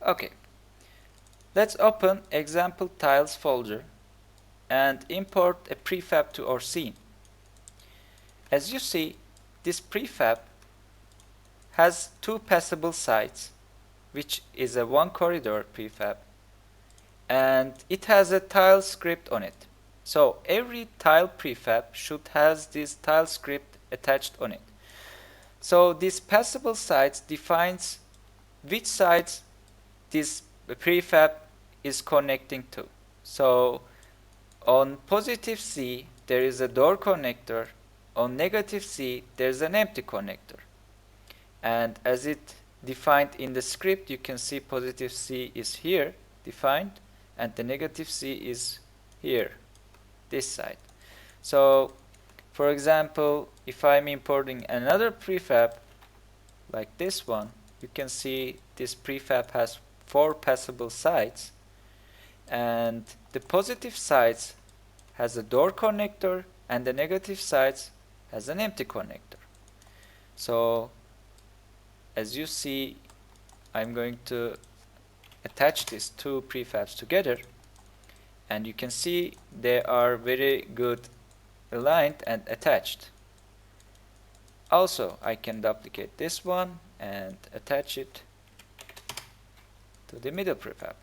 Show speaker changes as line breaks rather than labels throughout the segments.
Okay, let's open example tiles folder and import a prefab to our scene. As you see, this prefab has two passable sides, which is a one corridor prefab, and it has a tile script on it. So every tile prefab should have this tile script attached on it. So this passable sides defines which sides this prefab is connecting to. So on positive C there is a door connector, on negative C there is an empty connector. And as it defined in the script, you can see positive C is here defined and the negative C is here, this side. So for example, if I'm importing another prefab like this one, you can see this prefab has 4 passable sides, and the positive sides has a door connector and the negative sides has an empty connector. So as you see, I'm going to attach these two prefabs together, and you can see they are very good aligned and attached. Also, I can duplicate this one and attach it to the middle prefab,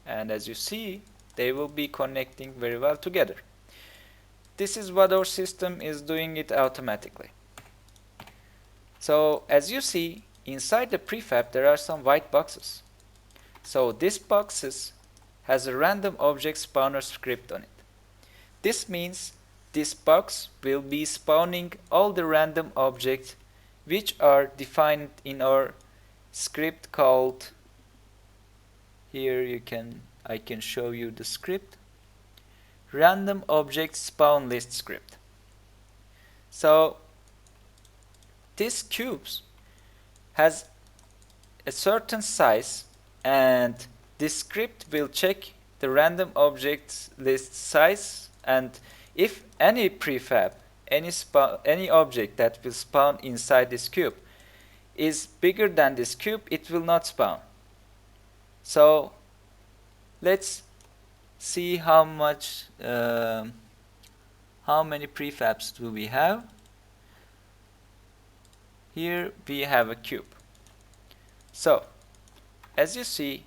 and as you see, they will be connecting very well together. This is what our system is doing it automatically. So as you see, inside the prefab there are some white boxes. So this boxes has a random object spawner script on it. This means this box will be spawning all the random objects which are defined in our script called, here I can show you the script, random object spawn list script. So this cubes has a certain size, and this script will check the random object list size, and if any prefab, any object that will spawn inside this cube is bigger than this cube, it will not spawn. So let's see how many prefabs do we have. Here we have a cube. So as you see,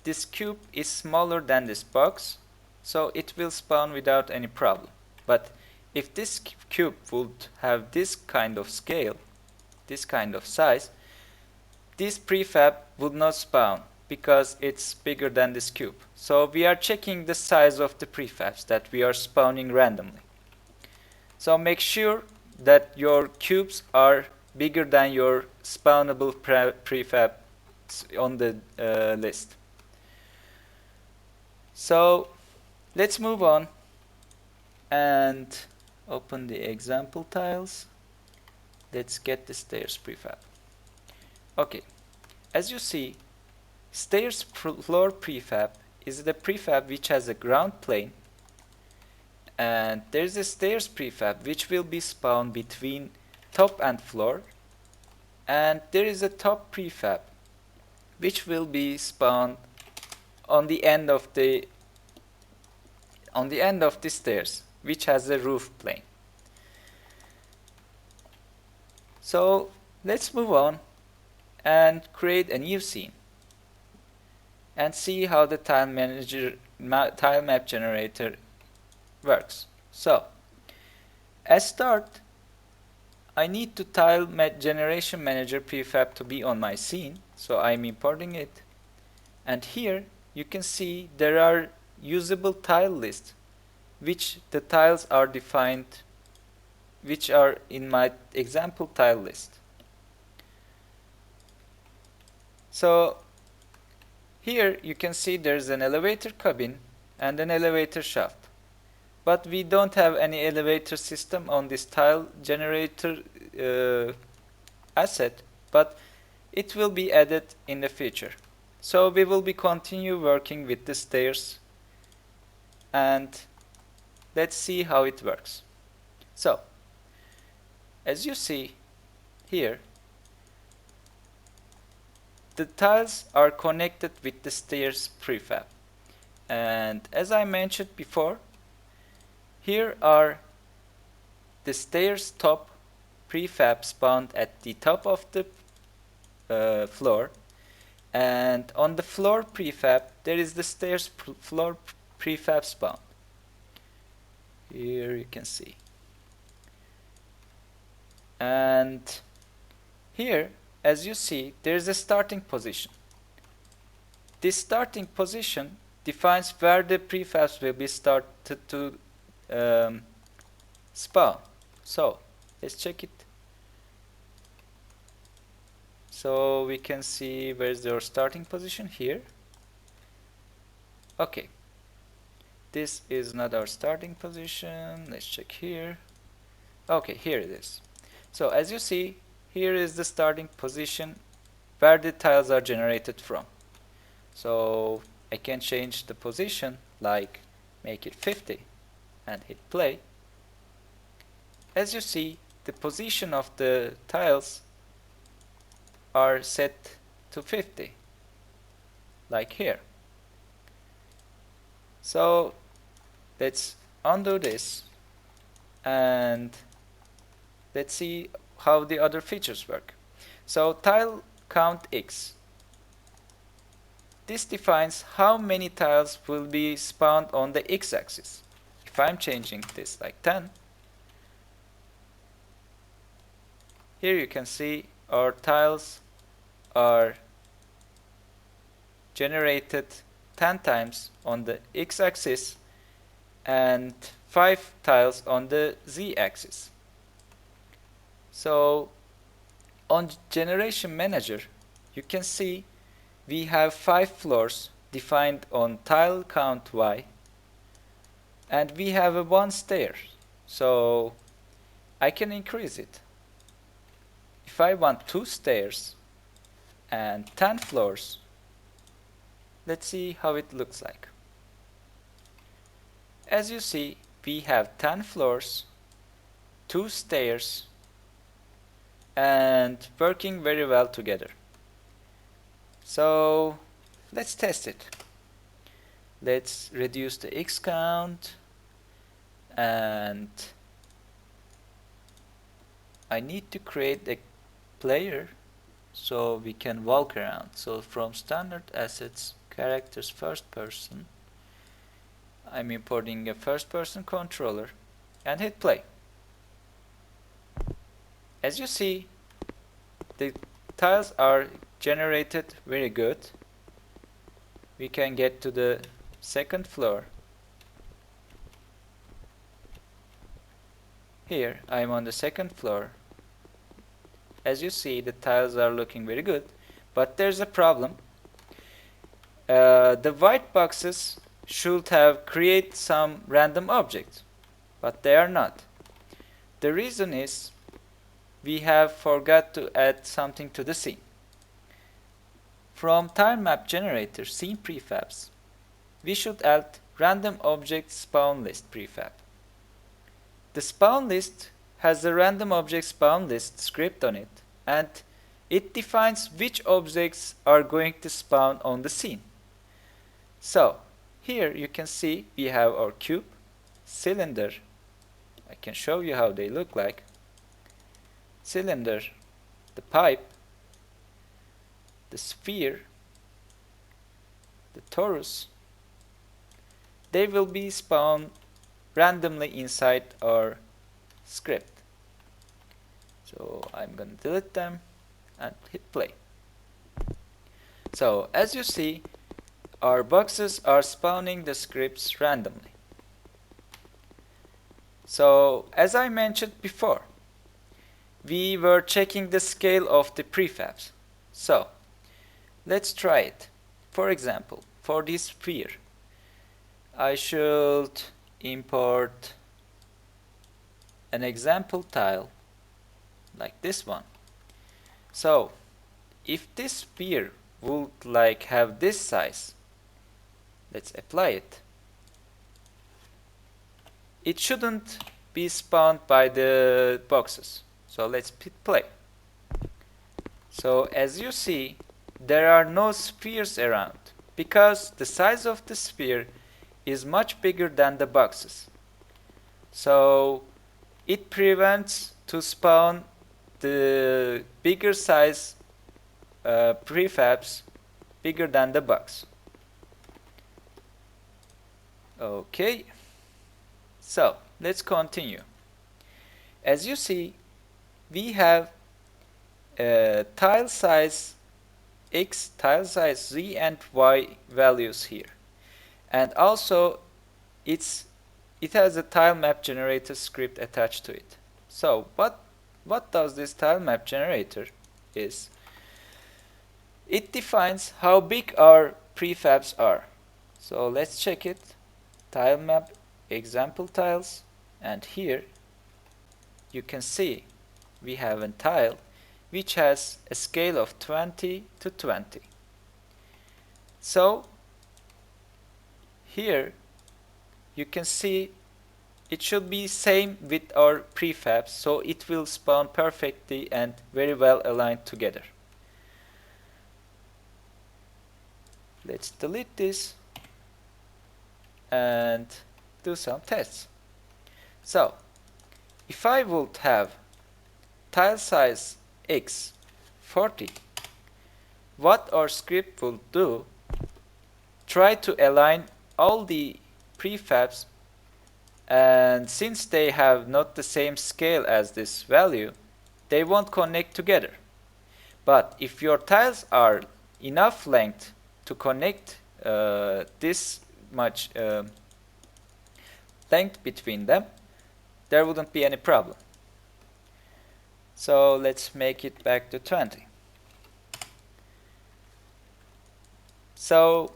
this cube is smaller than this box, so it will spawn without any problem. But if this cube would have this kind of scale, this kind of size, this prefab would not spawn because it's bigger than this cube. So we are checking the size of the prefabs that we are spawning randomly. So make sure that your cubes are bigger than your spawnable prefab on the list. So let's move on and open the example tiles. Let's get the stairs prefab. Okay, as you see, stairs floor prefab is the prefab which has a ground plane, and there's a stairs prefab which will be spawned between top and floor, and there is a top prefab which will be spawned on the end of the stairs, which has a roof plane. So let's move on and create a new scene and see how the tile map generator works. So as start, I need to tile generation manager prefab to be on my scene, so I'm importing it, and here you can see there are usable tile lists which the tiles are defined, which are in my example tile list. So here you can see there's an elevator cabin and an elevator shaft, but we don't have any elevator system on this tile generator asset, but it will be added in the future. So we will be continue working with the stairs, and let's see how it works. So as you see here, the tiles are connected with the stairs prefab. And as I mentioned before, here are the stairs top prefab spawned at the top of the floor, and on the floor prefab there is the stairs floor prefab spawned. Here you can see. And here, as you see, there is a starting position. This starting position defines where the prefabs will be started to spawn. So let's check it. So we can see where's your starting position here. Okay, this is not our starting position. Let's check here. Okay, here it is. So as you see, here is the starting position where the tiles are generated from. So I can change the position, like make it 50 and hit play. As you see, the position of the tiles are set to 50, like here. So let's undo this and let's see how the other features work. So tile count X. This defines how many tiles will be spawned on the x-axis. If I'm changing this like 10, here you can see our tiles are generated 10 times on the x-axis and 5 tiles on the z-axis. So on Generation Manager, you can see we have 5 floors defined on tile count Y, and we have a 1 stair, so I can increase it. If I want 2 stairs and 10 floors, let's see how it looks like. As you see, we have 10 floors, 2 stairs, and working very well together. So let's test it. Let's reduce the X count, and I need to create a player so we can walk around. So from standard assets, characters, first person, I'm importing a first person controller and hit play. As you see, the tiles are generated very good. We can get to the second floor. Here I'm on the second floor. As you see, the tiles are looking very good, but there's a problem. The white boxes should have create some random objects, but they are not. The reason is we have forgot to add something to the scene. From tile map generator scene prefabs, we should add random object spawn list prefab. The spawn list has a random object spawn list script on it, and it defines which objects are going to spawn on the scene. So here you can see we have our cube, cylinder. I can show you how they look like. Cylinder, the pipe, the sphere, the torus. They will be spawned randomly inside our script. So I'm going to delete them and hit play. So as you see, our boxes are spawning the scripts randomly. So as I mentioned before, we were checking the scale of the prefabs. So let's try it. For example, for this sphere, I should import an example tile like this one. So if this sphere would like have this size, let's apply it. It shouldn't be spawned by the boxes. So let's hit play. So as you see, there are no spheres around because the size of the sphere is much bigger than the boxes. So it prevents to spawn the bigger size prefabs bigger than the box. Okay, so let's continue. As you see, we have tile size X, tile size Z and Y values here, and also it has a tile map generator script attached to it. So what does this tile map generator is? It defines how big our prefabs are. So let's check it. Tile map example tiles, and here you can see we have a tile which has a scale of 20 to 20. So here you can see it should be same with our prefabs, so it will spawn perfectly and very well aligned together. Let's delete this and do some tests. So if I would have tile size X 40, what our script will do, try to align all the prefabs, and since they have not the same scale as this value, they won't connect together. But if your tiles are enough length to connect this much length between them, there wouldn't be any problem. So let's make it back to 20. So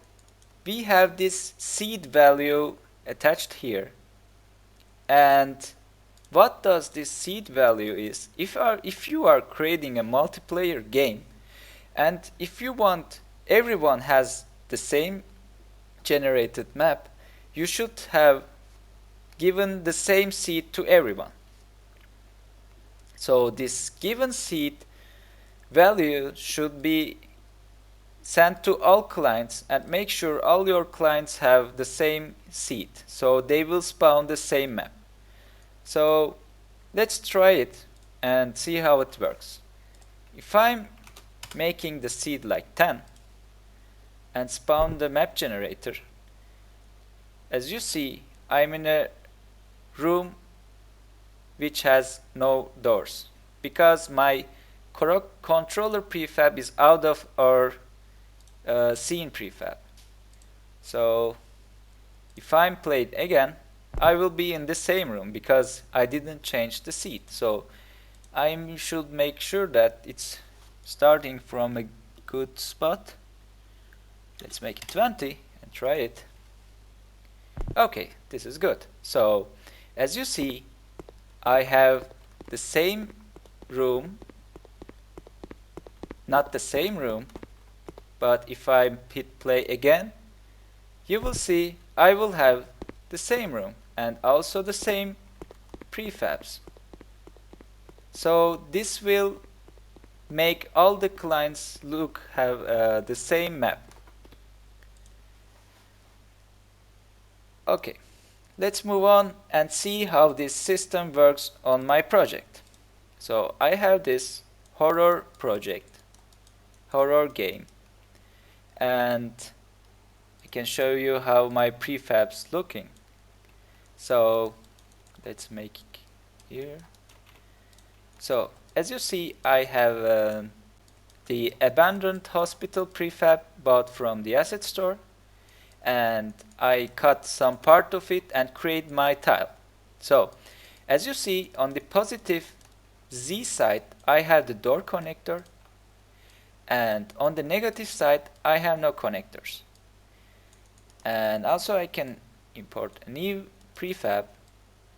we have this seed value attached here, and what does this seed value is? If you are creating a multiplayer game, and if you want everyone has the same generated map, you should have given the same seed to everyone. So this given seed value should be sent to all clients, and make sure all your clients have the same seed, so they will spawn the same map. So let's try it and see how it works. If I'm making the seed like 10 and spawn the map generator, as you see, I'm in a room which has no doors because my controller prefab is out of our scene prefab. So if I'm played again, I will be in the same room because I didn't change the seed. So I should make sure that it's starting from a good spot. Let's make it 20 and try it. Okay, this is good. So as you see, I have the same room, not the same room, but if I hit play again, you will see I will have the same room and also the same prefabs. So this will make all the clients have the same map. Okay, let's move on and see how this system works on my project. So I have this horror project, horror game, and I can show you how my prefabs looking. So let's make it here. So as you see, I have the abandoned hospital prefab bought from the asset store, and I cut some part of it and create my tile. So as you see, on the positive Z side I have the door connector, and on the negative side I have no connectors. And also I can import a new prefab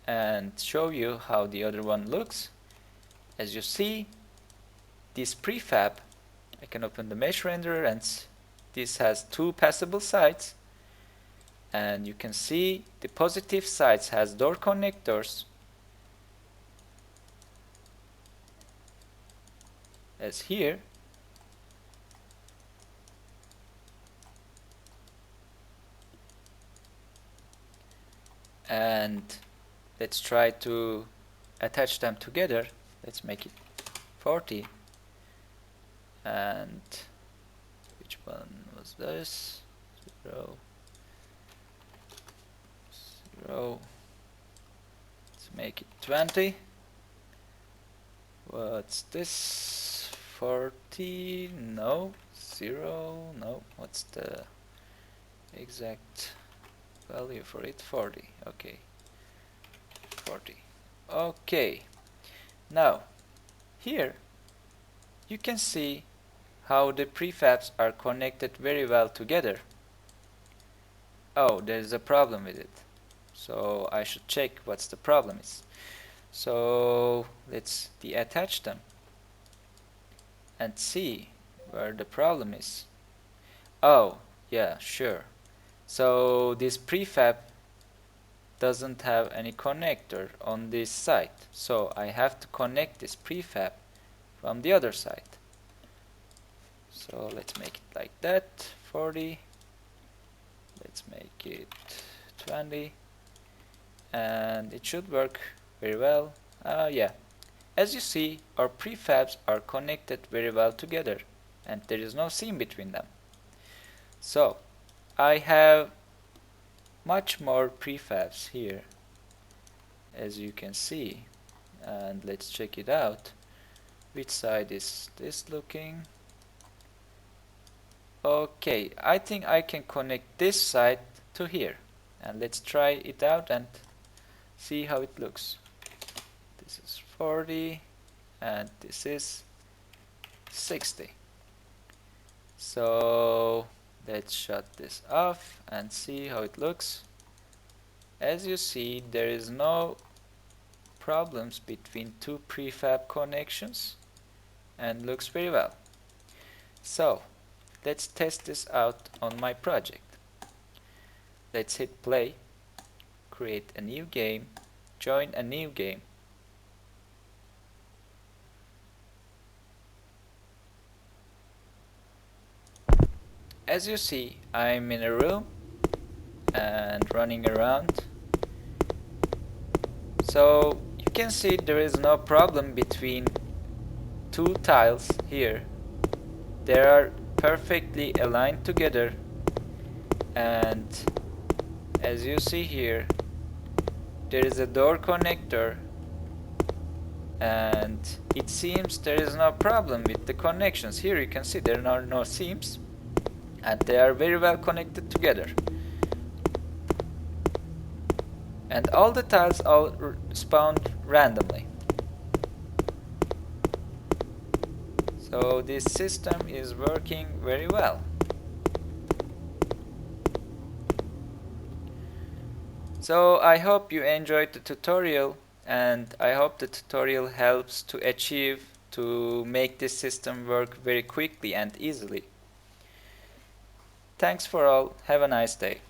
and show you how the other one looks. As you see, this prefab, I can open the mesh renderer, and this has two passable sides, and you can see the positive sides has door connectors, as here, and let's try to attach them together. Let's make it 40. And which one was this? 0, 0. Let's make it 20. What's this? 40? No. 0? No. What's the exact value for it? 40. Okay. 40. Okay. Now, here you can see how the prefabs are connected very well together. Oh, there's a problem with it. So I should check what's the problem is. So let's deattach them and see where the problem is. Oh, yeah, sure. So this prefab doesn't have any connector on this side. So I have to connect this prefab from the other side. So let's make it like that, 40. Let's make it 20. And it should work very well. Yeah. As you see, our prefabs are connected very well together and there is no seam between them. So I have much more prefabs here, as you can see, and let's check it out. Which side is this looking? Okay, I think I can connect this side to here, and let's try it out and see how it looks. This is 40 and this is 60. So let's shut this off and see how it looks. As you see, there is no problems between two prefab connections and looks very well. So let's test this out on my project. Let's hit play, create a new game, join a new game. As you see, I'm in a room and running around. So you can see there is no problem between two tiles here. They are perfectly aligned together, and as you see here, there is a door connector, and it seems there is no problem with the connections. Here you can see there are no seams and they are very well connected together. And all the tiles are spawned randomly. So this system is working very well. So I hope you enjoyed the tutorial, and I hope the tutorial helps to make this system work very quickly and easily. Thanks for all. Have a nice day.